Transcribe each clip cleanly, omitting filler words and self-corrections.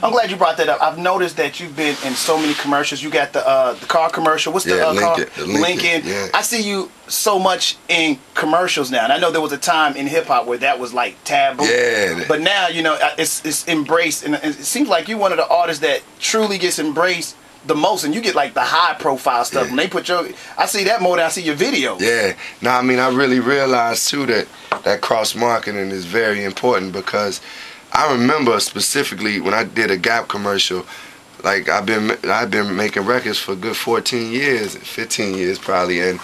I'm glad you brought that up. I've noticed that you've been in so many commercials. You got the car commercial. What's the car? The Lincoln. Yeah. I see you so much in commercials now, and I know there was a time in hip hop where that was like taboo. Yeah. But now, you know, it's embraced, and it seems like you're one of the artists that truly gets embraced the most, and you get like the high profile stuff. When they put I see that more than I see your video. Yeah. No, I mean, I really realized too that cross marketing is very important, because I remember specifically when I did a Gap commercial, like I've been making records for a good 14 years, 15 years probably, and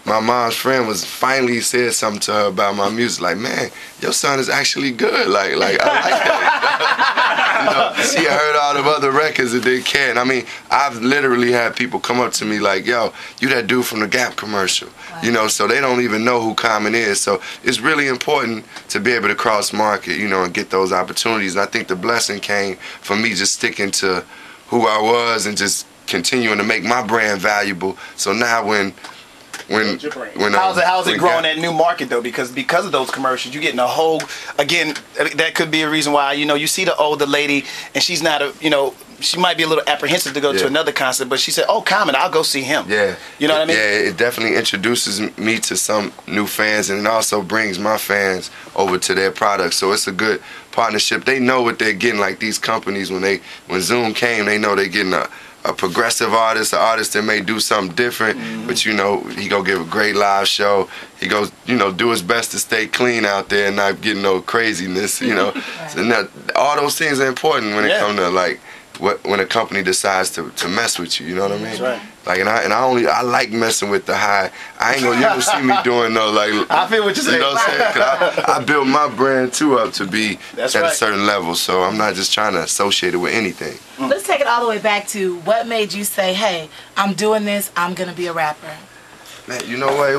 my mom's friend was finally said something to her about my music, like, man, your son is actually good, like I like that. You know, she heard all the other records and didn't care. And I mean, I've literally had people come up to me like, yo, you that dude from the Gap commercial. Wow. You know, so they don't even know who Common is. So it's really important to be able to cross market, you know, and get those opportunities. And I think the blessing came from me just sticking to who I was and just continuing to make my brand valuable. So now when how's it growing that new market though? Because of those commercials, you're getting a whole, again, that could be a reason why, you know, you see the older lady and she's not she might be a little apprehensive to go to another concert, but she said, oh, Common, I'll go see him. Yeah. You know what I mean? Yeah, it definitely introduces me to some new fans, and it also brings my fans over to their products. So it's a good partnership. They know what they're getting, like these companies, when Zoom came, they know they're getting a progressive artist, an artist that may do something different, but you know, he go give a great live show. He goes, you know, do his best to stay clean out there and not get no craziness, you know. So now, all those things are important when it comes to like when a company decides to mess with you, you know what I mean? That's right. Like, I like messing with the high. I ain't gonna, you ever see me doing no, like, I feel what you're saying. You know what I'm saying? 'Cause I built my brand too up to be at a certain level, so I'm not just trying to associate it with anything. Let's take it all the way back to what made you say, hey, I'm doing this, I'm gonna be a rapper. Man, you know what,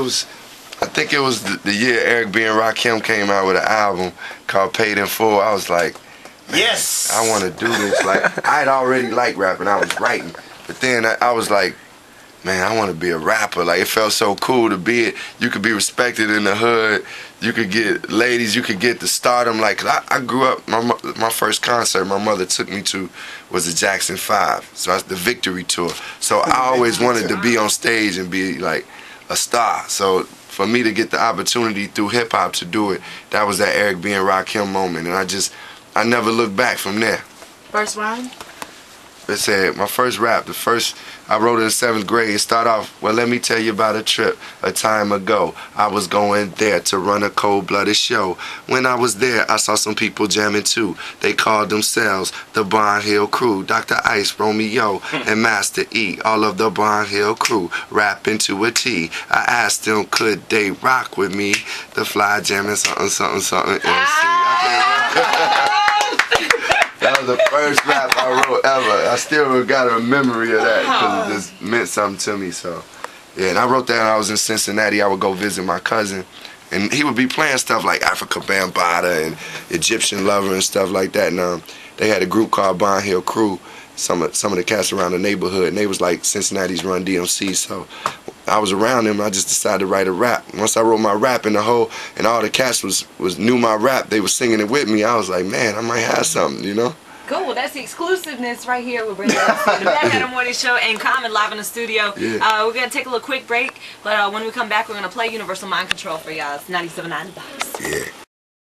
I think it was the year Eric B. and Rakim came out with an album called Paid in Full. I was like, man, yes, I want to do this. Like, I'd already liked rapping, I was writing, but then I was like, man, I want to be a rapper. Like, it felt so cool to be it. You could be respected in the hood. You could get ladies. You could get the stardom. Like, I grew up, my first concert my mother took me to was the Jackson 5. So that's the Victory Tour. So I always wanted to be on stage and be like a star. So for me to get the opportunity through hip hop to do it, that was that Eric B. and Rakim moment. And I never looked back from there. First rhyme? It said, my first rap, I wrote it in 7th grade. It started off, well, let me tell you about a trip a time ago. I was going there to run a cold-blooded show. When I was there, I saw some people jamming too. They called themselves the Barn Hill Crew. Dr. Ice, Romeo, and Master E. All of the Barn Hill Crew rapping to a T. I asked them, could they rock with me? The fly jamming something, something, something, MC. That was the first rap I wrote ever. I still got a memory of that because it just meant something to me. So, yeah, and I wrote that when I was in Cincinnati. I would go visit my cousin, and he would be playing stuff like Africa Bambaataa and Egyptian Lover and stuff like that. And they had a group called Barn Hill Crew, some of the cats around the neighborhood, and they was like Cincinnati's Run DMC. So I was around them. I just decided to write a rap. Once I wrote my rap and all the cats knew my rap, they were singing it with me. I was like, man, I might have something, you know? Cool. Well, that's the exclusiveness right here. We're bringing us to the Back at the Morning Show and Common live in the studio. Yeah. We're going to take a little quick break, but when we come back, we're going to play Universal Mind Control for y'all. It's 97.9 The Box. Yeah.